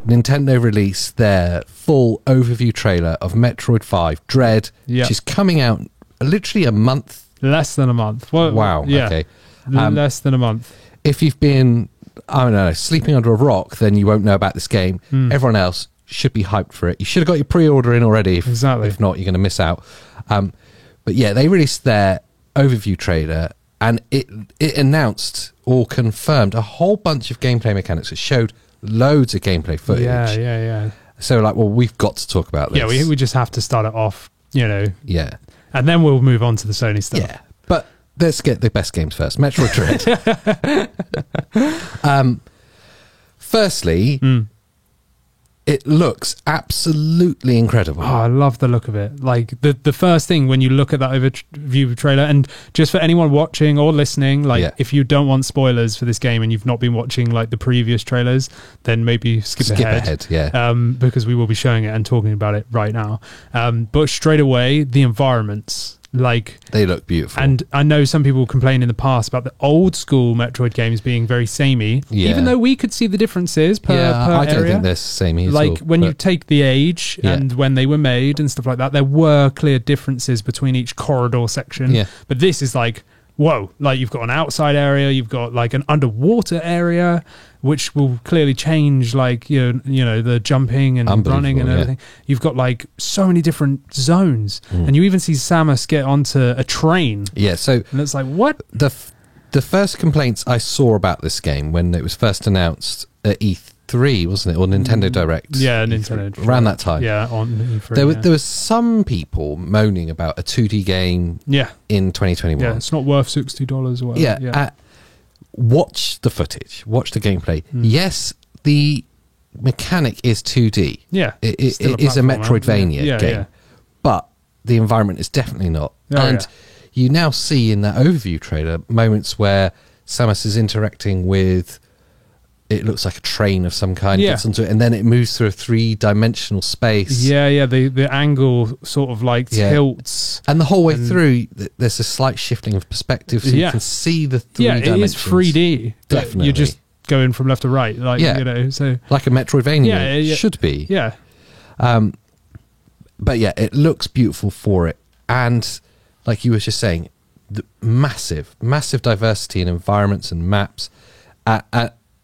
Nintendo released their full overview trailer of Metroid 5 Dread, which is coming out literally a month. Less than a month. Wow. Yeah. Okay. Less than a month. If you've been, I don't know, sleeping under a rock, then you won't know about this game. Everyone else should be hyped for it. You should have got your pre-order in already. Exactly. If not, you're going to miss out. But yeah, they released their overview trailer, and it announced or confirmed a whole bunch of gameplay mechanics. It showed loads of gameplay footage. Yeah. So like, well, we've got to talk about this. Yeah, we just have to start it off, Yeah. And then we'll move on to the Sony stuff. Yeah. But let's get the best games first. Metroid Dread. Firstly, it looks absolutely incredible. Oh, I love the look of it. Like the first thing when you look at that overview trailer, and just for anyone watching or listening, like if you don't want spoilers for this game and you've not been watching like the previous trailers, then maybe skip ahead. Because we will be showing it and talking about it right now. But straight away, the environments. Like they look beautiful, and I know some people complain in the past about the old school Metroid games being very samey, even though we could see the differences per I don't area. think they're samey at like all, when you take the age and when they were made and stuff like that, there were clear differences between each corridor section. But this is like, whoa, like you've got an outside area, you've got like an underwater area, which will clearly change, like you know the jumping and running and everything. You've got like so many different zones, and you even see Samus get onto a train. So and it's like, what? The first complaints I saw about this game when it was first announced at E3, wasn't it, or Nintendo Direct? Yeah, Nintendo Direct. Around that time. Yeah, on E3. There was some people moaning about a 2D game. In 2021. Yeah, it's not worth $60 or whatever. Watch the footage. Watch the gameplay. Yes, the mechanic is 2D. Yeah. It is a Metroidvania game. But the environment is definitely not. You now see in that overview trailer moments where Samus is interacting with, it looks like a train of some kind, gets onto it, and then it moves through a 3-dimensional space. The angle sort of like tilts. And the whole way through, there's a slight shifting of perspective, so you can see the 3 dimensions. It is 3D. Definitely. You're just going from left to right, like, so... Like a Metroidvania should be. Yeah. But yeah, it looks beautiful for it. And like you were just saying, the massive diversity in environments and maps.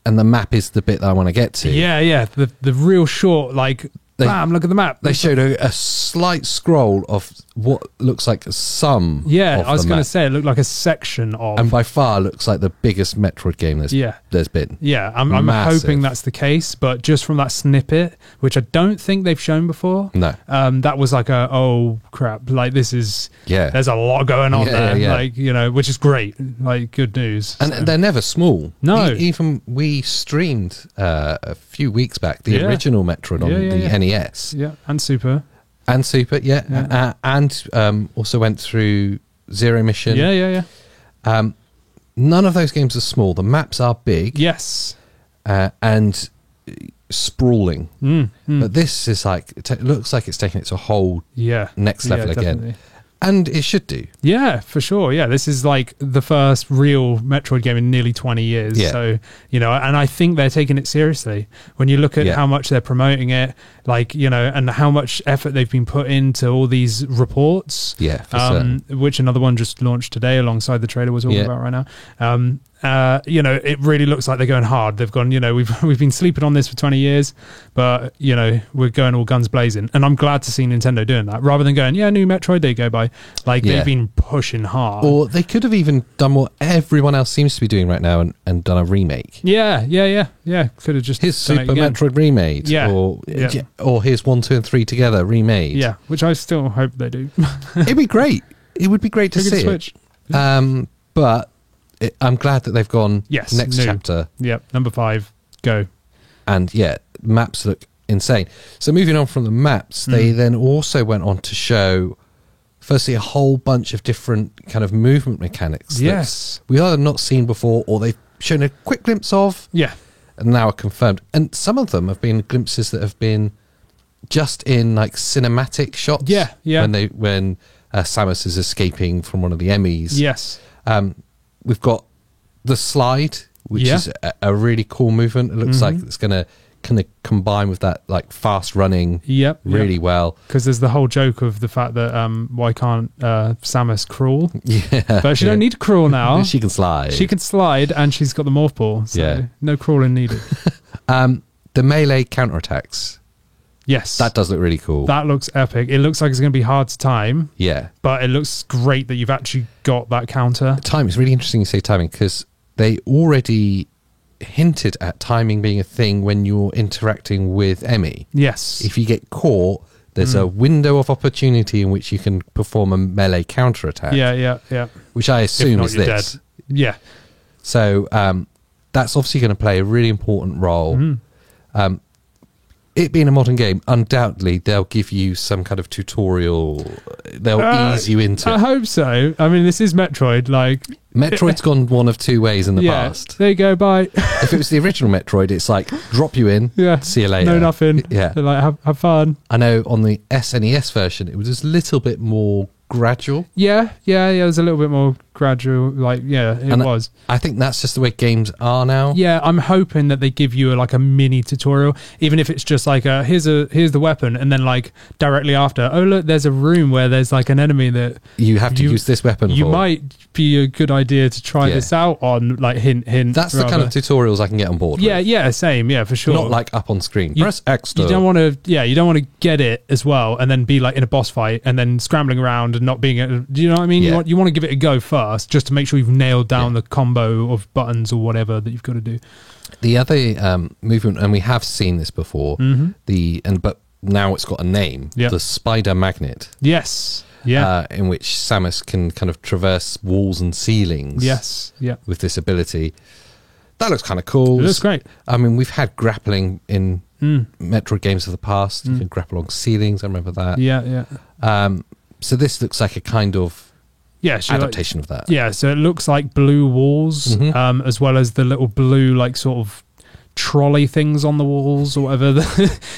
And the map is the bit that I want to get to. The real short, like, bam, look at the map. They showed a slight scroll of what looks like some. I was going to say, it looked like a section of. And by far looks like the biggest Metroid game there's been. I'm hoping that's the case, but just from that snippet, which I don't think they've shown before. No. That was like oh crap, like this is. There's a lot going on there. Like, which is great. Like, good news. And they're never small. No. Even we streamed a few weeks back the original Metroid on the NES. And Super. And Super, and also went through Zero Mission. None of those games are small. The maps are big. Yes. And sprawling. But this is like, it looks like it's taking it to a whole next level again. Definitely. And it should do. Yeah, for sure. Yeah, this is like the first real Metroid game in nearly 20 years. So, and I think they're taking it seriously. When you look at how much they're promoting it, like, and how much effort they've been put into all these reports. For certain. Which another one just launched today alongside the trailer we're talking about right now. It really looks like they're going hard. They've gone, we've been sleeping on this for 20 years, but, we're going all guns blazing. And I'm glad to see Nintendo doing that rather than going, new Metroid, there you go, bye. Like, they've been pushing hard. Or they could have even done what everyone else seems to be doing right now and done a remake. Yeah. Could have just here's Super Metroid remade. Or here's 1, 2, and 3 together remade. Yeah, which I still hope they do. It'd be great. It would be great to see Switch. But I'm glad that they've gone next chapter. Yep, number 5, go. And maps look insane. So moving on from the maps, they then also went on to show, firstly, a whole bunch of different kind of movement mechanics. Yes. We either not seen before or they've shown a quick glimpse of. Yeah. And now are confirmed. And some of them have been glimpses that have been just in like cinematic shots. Yeah. When Samus is escaping from one of the Emmys. Yes. We've got the slide, which is a really cool movement. It looks like it's going to kind of combine with that like fast running really well. Because there's the whole joke of the fact that why can't Samus crawl? Yeah. But she don't need to crawl now. She can slide. She can slide, and she's got the morph ball. So no crawling needed. The melee counterattacks. Yes. That does look really cool. That looks epic. It looks like it's going to be hard to time. Yeah. But it looks great that you've actually got that counter. Time is really interesting you say timing, because they already hinted at timing being a thing when you're interacting with Emmy. Yes. If you get caught, there's a window of opportunity in which you can perform a melee counterattack. Yeah. Which I assume is this. Dead. Yeah. So that's obviously going to play a really important role. It being a modern game, undoubtedly they'll give you some kind of tutorial. They'll ease you into it. I hope so. I mean, this is Metroid. Like, Metroid's gone one of two ways in the past. There you go, bye. If it was the original Metroid, it's like, drop you in, see you later. No nothing. Yeah. They're like, have fun. I know on the SNES version, it was just a little bit more gradual. Yeah, it was a little bit more gradual. Like, it was. I think that's just the way games are now. Yeah, I'm hoping that they give you a mini tutorial, even if it's just like here's the weapon, and then like directly after, oh look, there's a room where there's like an enemy that you have to use this weapon. You might be a good idea to try this out on. Like hint. That's the kind of tutorials I can get on board. Yeah, same. Yeah, for sure. Not like up on screen. Press X. You don't want to. Yeah, you don't want to get it as well, and then be like in a boss fight, and then scrambling around and not being. Do you know what I mean? Yeah. You want to give it a go first, just to make sure you've nailed down the combo of buttons or whatever that you've got to do. The other movement, and we have seen this before, but now it's got a name. The spider magnet. Yes. Yeah. In which Samus can kind of traverse walls and ceilings. Yes. Yeah. With this ability. That looks kind of cool. It looks great. I mean, we've had grappling in Metroid games of the past. You can grapple along ceilings. I remember that. Yeah. So this looks like a kind of adaptation of that. Yeah, so it looks like blue walls, as well as the little blue, like, sort of trolley things on the walls or whatever.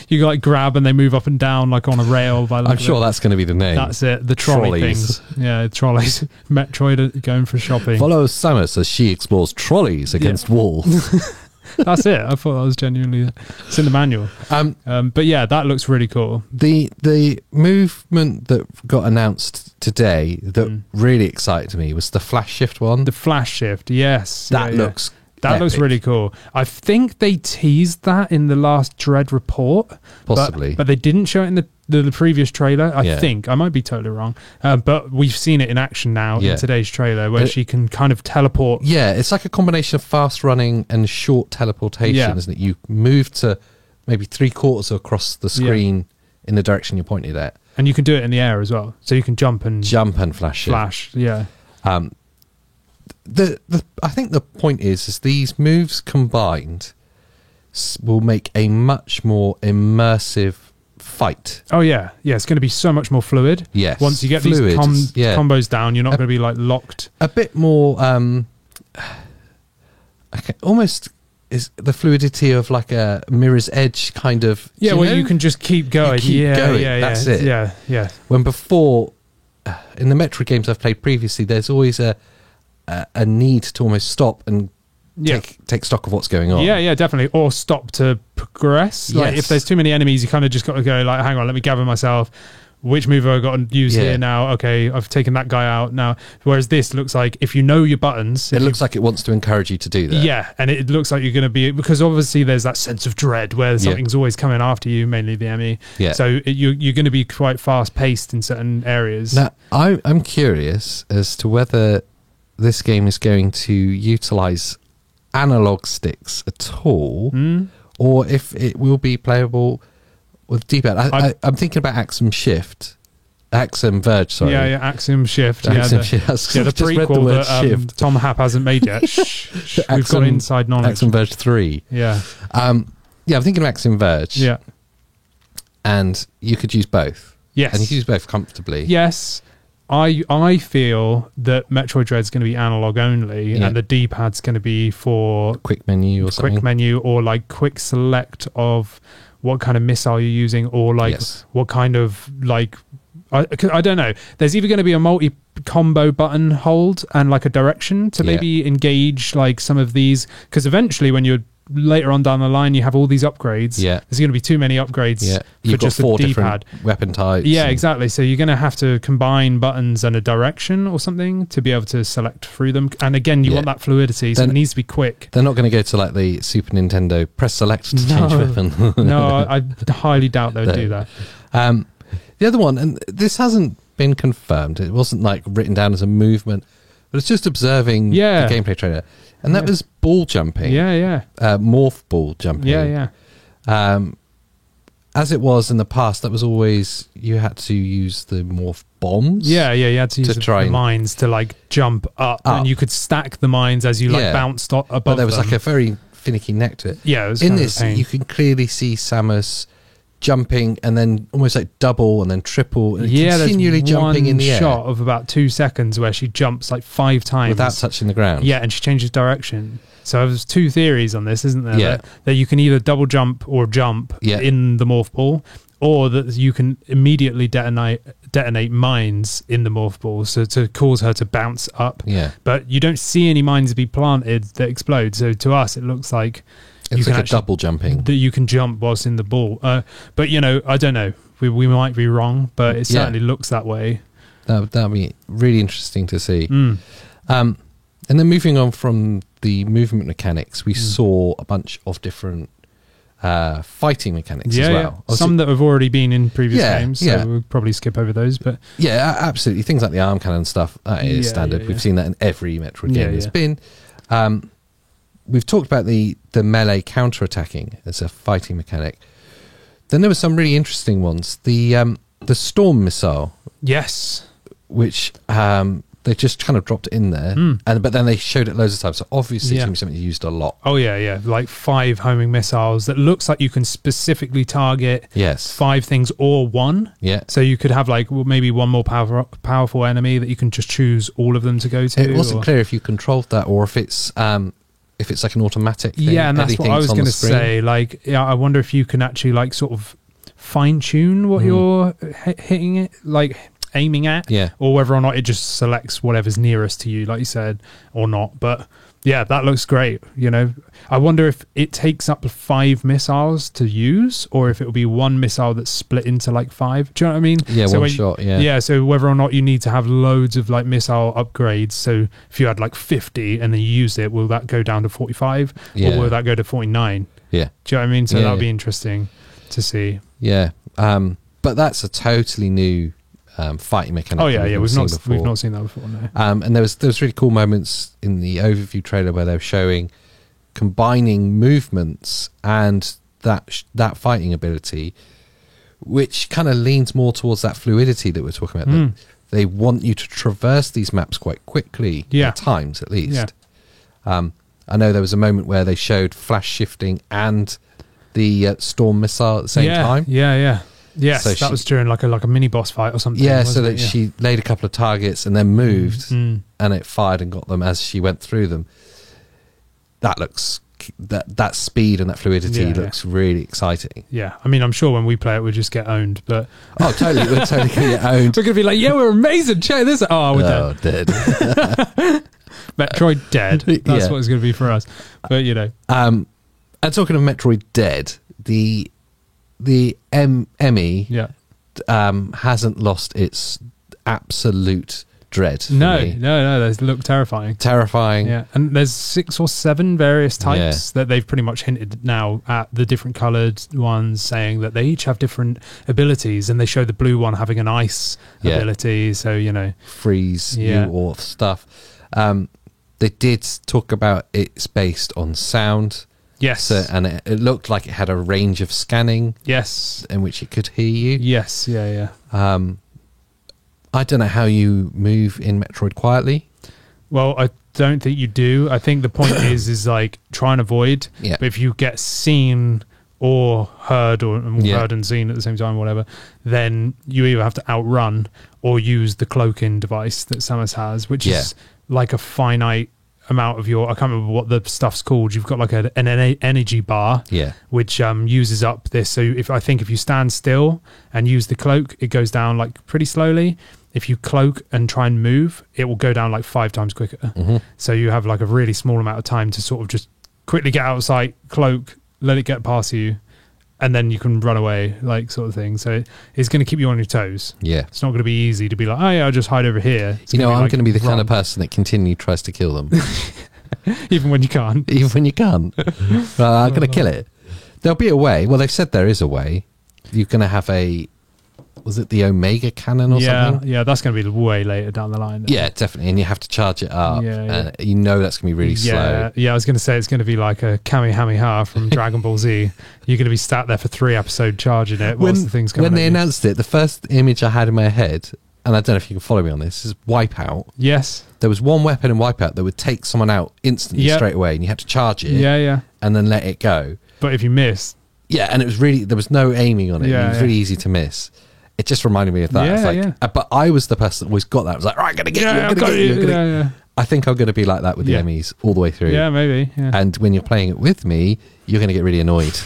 You like grab and they move up and down like on a rail. I'm sure that's going to be the name. That's it. The trolley things. Yeah, trolleys. Metroid going for shopping. Follow Samus as she explores trolleys against walls. That's it. I thought that was genuinely it's in the manual. But yeah, that looks really cool. The movement that got announced today that really excited me was the flash shift one. The flash shift, yes. That looks looks really cool. I think they teased that in the last Dread report. Possibly. But they didn't show it in the previous trailer. I think. I might be totally wrong. But we've seen it in action now in today's trailer where she can kind of teleport. Yeah, it's like a combination of fast running and short teleportation, isn't it? You move to maybe 3/4 across the screen in the direction you're pointed at. And you can do it in the air as well. So you can jump and flash. Yeah. I think the point is these moves combined will make a much more immersive fight. Oh yeah, it's going to be so much more fluid. Yes, once you get these combos down, you're not going to be like locked. A bit more, almost is the fluidity of like a Mirror's Edge kind of. Yeah, where you can just keep going. Going. That's it. Yeah. When before, in the Metroid games I've played previously, there's always a need to almost stop and take stock of what's going on. Yeah, definitely. Or stop to progress. Like if there's too many enemies, you kind of just got to go like, hang on, let me gather myself. Which move have I got to use here now? Okay, I've taken that guy out now. Whereas this looks like if you know your buttons... It looks like it wants to encourage you to do that. Yeah, and it looks like you're going to be... Because obviously there's that sense of dread where something's always coming after you, mainly the enemy. Yeah. So you're going to be quite fast-paced in certain areas. Now, I'm curious as to whether this game is going to utilise analog sticks at all, or if it will be playable with D-pad. I'm thinking about Axiom Verge, sorry. Yeah, Axiom Shift. Axiom Shift. The prequel that Tom Happ hasn't made yet. We've got inside knowledge. Axiom Verge 3. Yeah. I'm thinking of Axiom Verge. Yeah. And you could use both. Yes. And you could use both comfortably. Yes. I feel that Metroid Dread's going to be analog only, and the D-pad's going to be for quick menu or something. Quick menu or like quick select of what kind of missile you're using, or like what kind of like I don't know. There's either going to be a multi-combo button hold and like a direction to maybe engage like some of these, because eventually when you're later on down the line, you have all these upgrades. Yeah, there's going to be too many upgrades for just 4 a D-pad. different weapon types. Yeah, exactly. So you're going to have to combine buttons and a direction or something to be able to select through them. And again, you want that fluidity, so it needs to be quick. They're not going to go to like the Super Nintendo press select to change weapon. No, I highly doubt they would do that. The other one, and this hasn't been confirmed, it wasn't like written down as a movement, but it's just observing the gameplay trailer. And that was ball jumping. Morph ball jumping. As it was in the past, that was always, you had to use the morph bombs. You had to use the mines to like jump up, and you could stack the mines as you like bounced above. But there was like a very finicky neck to it. Yeah, it was in this, you can clearly see Samus jumping and then almost like double and then triple and continually jumping in the air. Shot of about 2 seconds where she jumps like 5 times without touching the ground. Yeah, and she changes direction. So there's 2 theories on this, isn't there? Yeah. That you can either double jump or jump in the morph ball, or that you can immediately detonate mines in the morph ball, so to cause her to bounce up. Yeah. But you don't see any mines be planted that explode. So to us, it looks like it's like a double jumping that you can jump whilst in the ball. But you know, I don't know. We might be wrong, but it certainly looks that way. That'd be really interesting to see. And then moving on from the movement mechanics, we saw a bunch of different fighting mechanics as well. Some that have already been in previous games, so we'll probably skip over those. But absolutely. Things like the arm cannon stuff, that is standard. We've seen that in every Metroid game there's been. We've talked about the melee counter-attacking as a fighting mechanic. Then there were some really interesting ones. The storm missile. Yes. Which they just kind of dropped it in there, but then they showed it loads of times. So obviously it's going to be something you used a lot. Oh, yeah. Like 5 homing missiles that looks like you can specifically target 5 things or 1. Yeah. So you could have like maybe one more powerful enemy that you can just choose all of them to go to. It wasn't clear if you controlled that or if it's like an automatic thing. Yeah, and that's what I was going to say. Like, I wonder if you can actually like sort of fine tune what you're hitting it, like aiming at, or whether or not it just selects whatever's nearest to you, like you said, or not. But yeah, that looks great. You know, I wonder if it takes up 5 missiles to use, or if it will be 1 missile that's split into like 5. Do you know what I mean? Yeah, so one shot. Yeah. So whether or not you need to have loads of like missile upgrades. So if you had like 50 and then you used it, will that go down to 45, or will that go to 49? Yeah. Do you know what I mean? So that'll be interesting to see. Yeah. But that's a totally new fighting mechanic. Oh yeah, we've not seen that before. No. And there was really cool moments in the overview trailer where they were showing combining movements and that fighting ability, which kind of leans more towards that fluidity that we're talking about. That they want you to traverse these maps quite quickly, at times at least. I know there was a moment where they showed flash shifting and the storm missile at the same time. Yes, so that was during like a mini boss fight or something. Yeah, so that she laid a couple of targets and then moved, and it fired and got them as she went through them. That looks that speed and that fluidity looks really exciting. Yeah, I mean, I'm sure when we play it, we'll just get owned. But totally, we're totally gonna get owned. We're gonna be like, we're amazing. Check this. We're dead. Metroid dead. That's what it's gonna be for us. But you know, and talking of Metroid dead, the Emmy hasn't lost its absolute dread. No, those look terrifying. Yeah, and there's 6 or 7 various types that they've pretty much hinted now at the different coloured ones, saying that they each have different abilities, and they show the blue one having an ice ability, so you know, freeze you or stuff. They did talk about it's based on sound. Yes. So, and it looked like it had a range of scanning. Yes. In which it could hear you. Yes, yeah. I don't know how you move in Metroid quietly. Well, I don't think you do. I think the point is like try and avoid. Yeah. But if you get seen or heard heard and seen at the same time, whatever, then you either have to outrun or use the cloaking device that Samus has, which is like a finite amount of your, I can't remember what the stuff's called. You've got like an energy bar, which uses up this. So if you stand still and use the cloak, it goes down like pretty slowly. If you cloak and try and move, it will go down like 5 times quicker. Mm-hmm. So you have like a really small amount of time to sort of just quickly get out of sight, cloak, let it get past you, and then you can run away, like sort of thing. So it's going to keep you on your toes. Yeah. It's not going to be easy to be like, oh yeah, I'll just hide over here. I'm going to be the kind of person that continually tries to kill them. Even when you can't. Even when you can't. I'm going to kill it. There'll be a way. Well, they've said there is a way. You're going to have was it the Omega cannon or something? Yeah, that's going to be way later down the line. Yeah, definitely. And you have to charge it up. Yeah. That's going to be really slow. Yeah, I was going to say it's going to be like a Kamehameha from Dragon Ball Z. You're going to be sat there for 3 episodes charging it whilst the thing's coming. When they announced it, the first image I had in my head, and I don't know if you can follow me on this, is Wipeout. Yes. There was one weapon in Wipeout that would take someone out instantly straight away, and you had to charge it. Yeah. And then let it go. But if you miss. Yeah, and there was no aiming on it. It was really easy to miss. It just reminded me of that. But I was the person that always got that. I was like, right, I'm going to get you. I'm going to get you. I think I'm going to be like that with the Emmys all the way through. Yeah, maybe. Yeah. And when you're playing it with me, you're going to get really annoyed.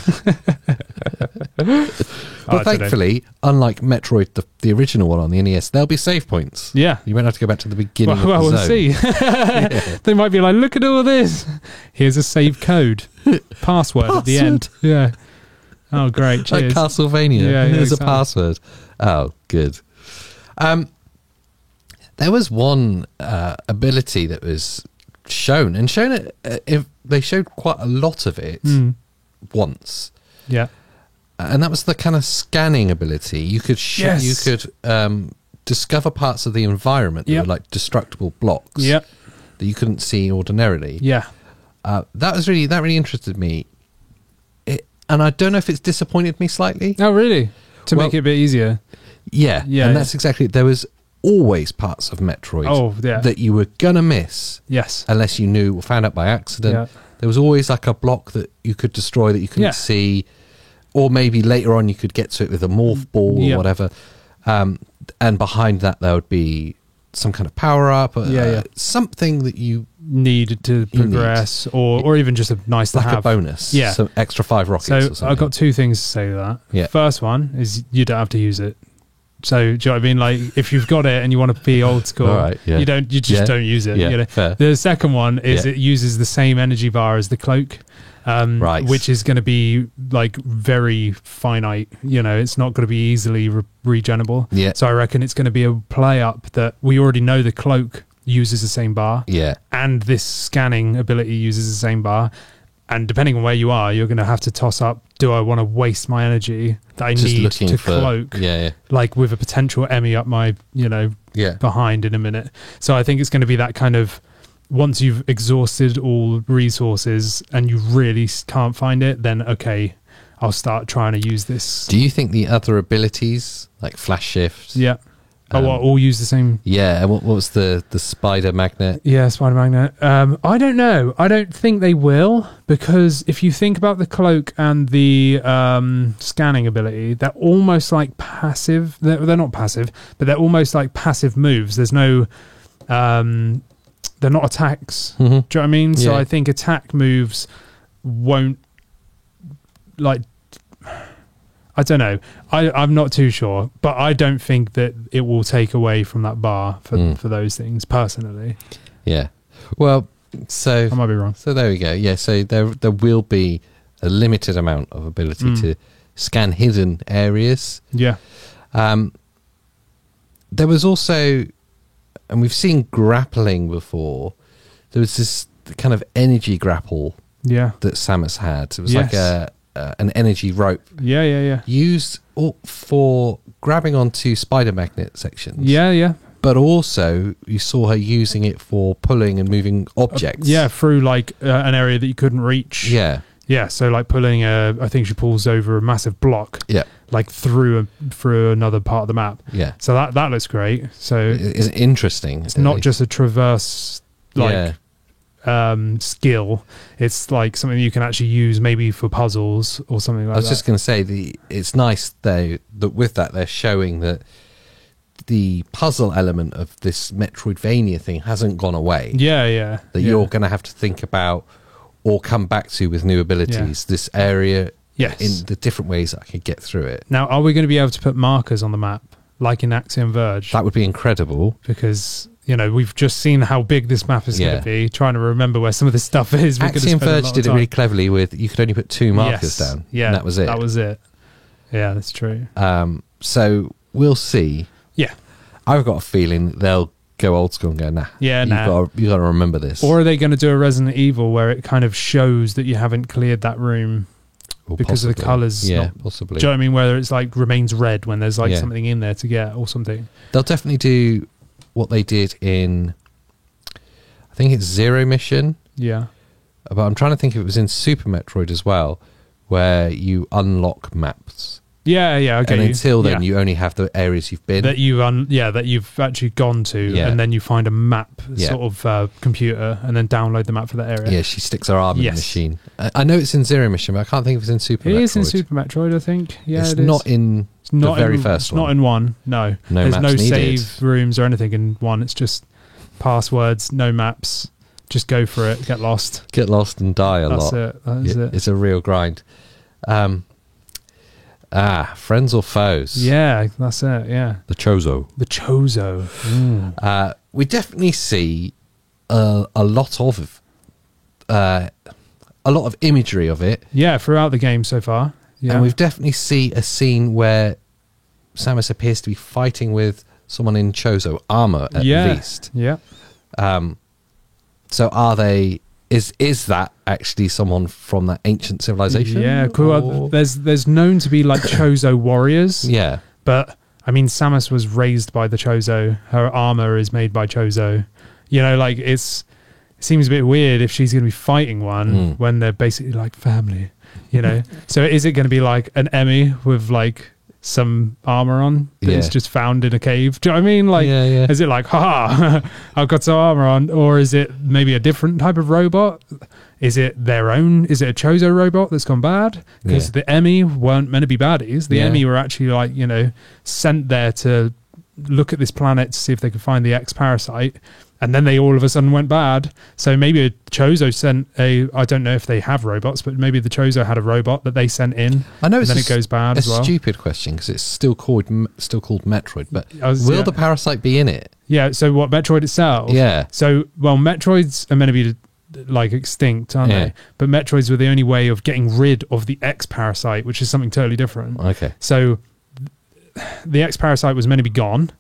But thankfully, unlike Metroid, the original one on the NES, there'll be save points. Yeah. You won't have to go back to the beginning of the zone. We'll see. They might be like, look at all this. Here's a save code. Password at the end. Yeah. Oh, great. Cheers. Like Castlevania. Yeah, Here's a password. Oh, good. There was one ability that was shown, and they showed quite a lot of it once. Yeah. And that was the kind of scanning ability. You could discover parts of the environment that were like destructible blocks that you couldn't see ordinarily. Yeah. That really interested me. And I don't know if it's disappointed me slightly. Oh, really? To make it a bit easier? Yeah. And that's exactly it. There was always parts of Metroid that you were going to miss. Yes. Unless you knew or found out by accident. Yeah. There was always like a block that you could destroy that you couldn't see. Or maybe later on you could get to it with a morph ball or whatever. And behind that there would be some kind of power-up. Something that you needed to progress, or even just a nice to have. Like a bonus. Yeah. Some extra 5 rockets or something. I've got 2 things to say to that. Yeah. First one is you don't have to use it. So, do you know what I mean? Like, if you've got it and you want to be old school, you just don't use it. Yeah, you know? Fair. The second one is it uses the same energy bar as the cloak. Which is going to be like very finite. You know, it's not going to be easily regenerable. Yeah. So I reckon it's going to be a play up that we already know the cloak uses the same bar. Yeah. And this scanning ability uses the same bar. And depending on where you are, you're going to have to toss up, do I want to waste my energy that I need to cloak? Yeah. Like with a potential Emmy up my, behind in a minute. So I think it's going to be that kind of, once you've exhausted all resources and you really can't find it, then okay, I'll start trying to use this. Do you think the other abilities, like flash shift? Yeah. All use the same? Yeah. What was the spider magnet? Yeah, spider magnet. I don't know. I don't think they will, because if you think about the cloak and the scanning ability, they're almost like passive. They're not passive, but they're almost like passive moves. There's no... they're not attacks. Mm-hmm. Do you know what I mean? So I think attack moves won't, like, I don't know. I'm not too sure, but I don't think that it will take away from that bar for those things, personally. Yeah. Well, so... I might be wrong. So there we go. Yeah, so there will be a limited amount of ability to scan hidden areas. Yeah. There was also... And we've seen grappling before. There was this kind of energy grapple that Samus had. It was like an energy rope. Yeah. Used for grabbing onto spider magnet sections. Yeah. But also, you saw her using it for pulling and moving objects. Through like an area that you couldn't reach. Yeah. Yeah, so like pulling I think she pulls over a massive block. Yeah. Like through another part of the map. Yeah. So that looks great. So it's interesting. It's not just a traverse skill. It's like something you can actually use maybe for puzzles or something like that. I was just going to say it's nice though that with that they're showing that the puzzle element of this Metroidvania thing hasn't gone away. That you're going to have to think about or come back to with new abilities. This area, in the different ways that I could get through it. Now, are we going to be able to put markers on the map like in Axiom Verge? That would be incredible, because we've just seen how big this map is going to be. Trying to remember where some of this stuff is. Axiom Verge did it really cleverly with you could only put 2 markers down. Yeah, and that was it. That was it. Yeah, that's true. So we'll see. Yeah, I've got a feeling they'll go old school and go, nah. Yeah, you got to remember this. Or are they going to do a Resident Evil where it kind of shows that you haven't cleared that room because of the colours? Yeah, possibly. Do you know what I mean? Whether it's like remains red when there's like something in there to get or something. They'll definitely do what they did in, I think it's Zero Mission. Yeah. But I'm trying to think if it was in Super Metroid as well, where you unlock maps. Yeah, okay. And until then, you only have the areas you've been. That you've actually gone to, and then you find a map sort of computer, and then download the map for that area. Yeah, she sticks her arm in the machine. I know it's in Zero Mission, but I can't think if it's in Super Metroid. It is in Super Metroid, I think. Yeah, it's not in the very first one. Not in 1, no. There's no save rooms or anything in 1. It's just passwords, no maps. Just go for it. Get lost. Get lost and die a lot. That's it. That is it. It's a real grind. Friends or foes? Yeah, that's it. Yeah, the Chozo. We definitely see a lot of imagery of it. Yeah, throughout the game so far. Yeah, and we've definitely see a scene where Samus appears to be fighting with someone in Chozo armor at least. Yeah. So are they? Is that actually someone from that ancient civilization? Yeah, cool. There's known to be like Chozo warriors. Yeah. But I mean, Samus was raised by the Chozo. Her armor is made by Chozo. Like it seems a bit weird if she's going to be fighting one when they're basically like family. So is it going to be like an Emmy with like some armor on that is just found in a cave? Do you know what I mean? Like, is it like, haha, I've got some armor on? Or is it maybe a different type of robot? Is it their own? Is it a Chozo robot that's gone bad? Because the Emmy weren't meant to be baddies. The Emmy were actually like, sent there to look at this planet to see if they could find the X parasite. And then they all of a sudden went bad. So maybe a Chozo sent I don't know if they have robots, but maybe the Chozo had a robot that they sent in. I know, and then it goes bad as well. A stupid question because it's still called Metroid, but will the parasite be in it? Yeah. So what, Metroid itself? Yeah. So Metroids are meant to be like extinct, aren't they? But Metroids were the only way of getting rid of the X parasite, which is something totally different. Okay. So the X parasite was meant to be gone.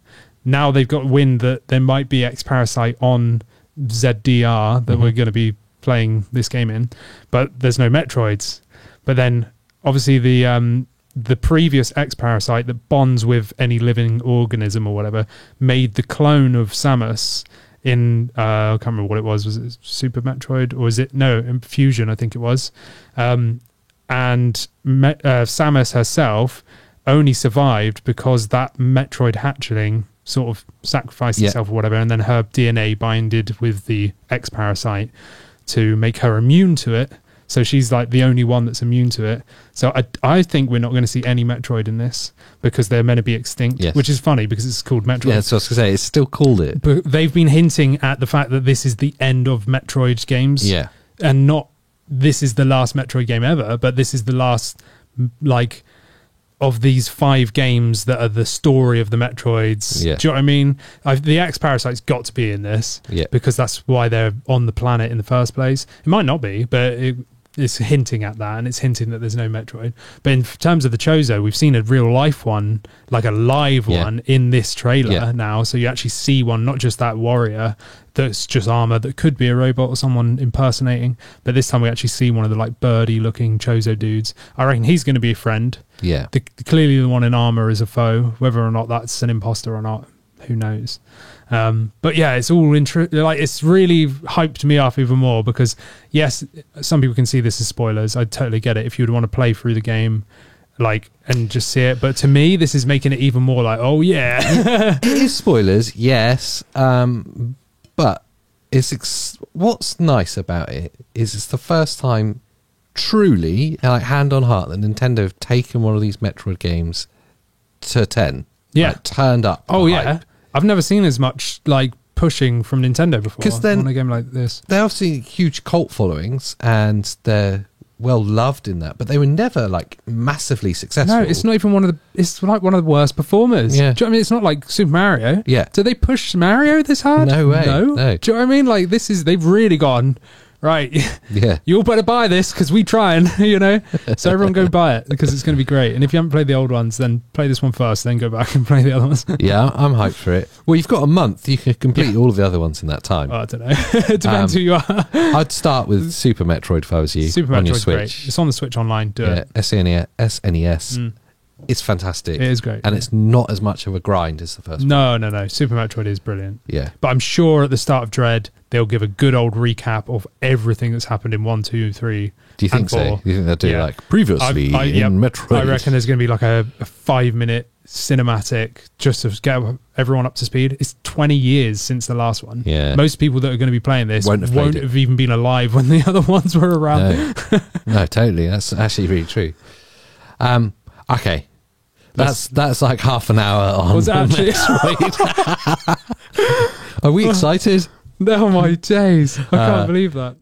Now they've got wind that there might be X Parasite on ZDR that we're going to be playing this game in, but there's no Metroids. But then obviously the previous X Parasite that bonds with any living organism or whatever made the clone of Samus in I can't remember what it was. Was it Super Metroid or was it in Fusion? I think it was. And Samus herself only survived because that Metroid hatchling sort of sacrificed itself or whatever, and then her DNA binded with the X parasite to make her immune to it. So she's like the only one that's immune to it. So I think we're not going to see any Metroid in this because they're meant to be extinct, which is funny because it's called Metroid. Yeah, that's what I was going to say. It's still called it. But they've been hinting at the fact that this is the end of Metroid games. Yeah. And not this is the last Metroid game ever, but this is the last like of these 5 games that are the story of the Metroids. Yeah. Do you know what I mean? The X Parasite's got to be in this because that's why they're on the planet in the first place. It might not be, but it's hinting at that, and it's hinting that there's no Metroid. But in terms of the Chozo, we've seen a real life one, like a live one in this trailer now. So you actually see one, not just that warrior that's just armor that could be a robot or someone impersonating. But this time we actually see one of the like birdie looking Chozo dudes. I reckon he's going to be a friend. Yeah. Clearly the one in armor is a foe. Whether or not that's an imposter or not, who knows? But yeah, it's all it's really hyped me up even more because yes, some people can see this as spoilers. I totally get it if you would want to play through the game and just see it, but to me this is making it even more like, oh yeah. It is spoilers, yes, but what's nice about it is it's the first time truly, like hand on heart, that Nintendo have taken one of these Metroid games to 10. like, turned up. Oh yeah, I've never seen as much like pushing from Nintendo before. Because then on a game like this, they're obviously huge cult followings and they're well loved in that, but they were never like massively successful. No, it's not even one of the. It's like one of the worst performers. Yeah, do you know what I mean? It's not like Super Mario. Yeah, do they push Mario this hard? No way. No. Do you know what I mean? Like this is they've really gone. Right, yeah. You all better buy this because we trying, So everyone go buy it because it's going to be great. And if you haven't played the old ones, then play this one first, then go back and play the other ones. Yeah, I'm hyped for it. Well, you've got a month; you can complete all of the other ones in that time. Oh, I don't know. It depends who you are. I'd start with Super Metroid if I was you. Super on your Metroid's Switch. Great. It's on the Switch online. Do it. SNES. It's fantastic. It is great. And it's not as much of a grind as the first one. No. Super Metroid is brilliant. Yeah. But I'm sure at the start of Dread, they'll give a good old recap of everything that's happened in 1, 2, 3. Do you think 4. so? Do you think they'll do like previously in Metroid? I reckon there's going to be like a 5-minute cinematic just to get everyone up to speed. It's 20 years since the last one. Yeah. Most people that are going to be playing this won't have even been alive when the other ones were around. No, totally. That's actually really true. Okay. That's like half an hour on. Was actually Are we excited? No, my days. I can't believe that.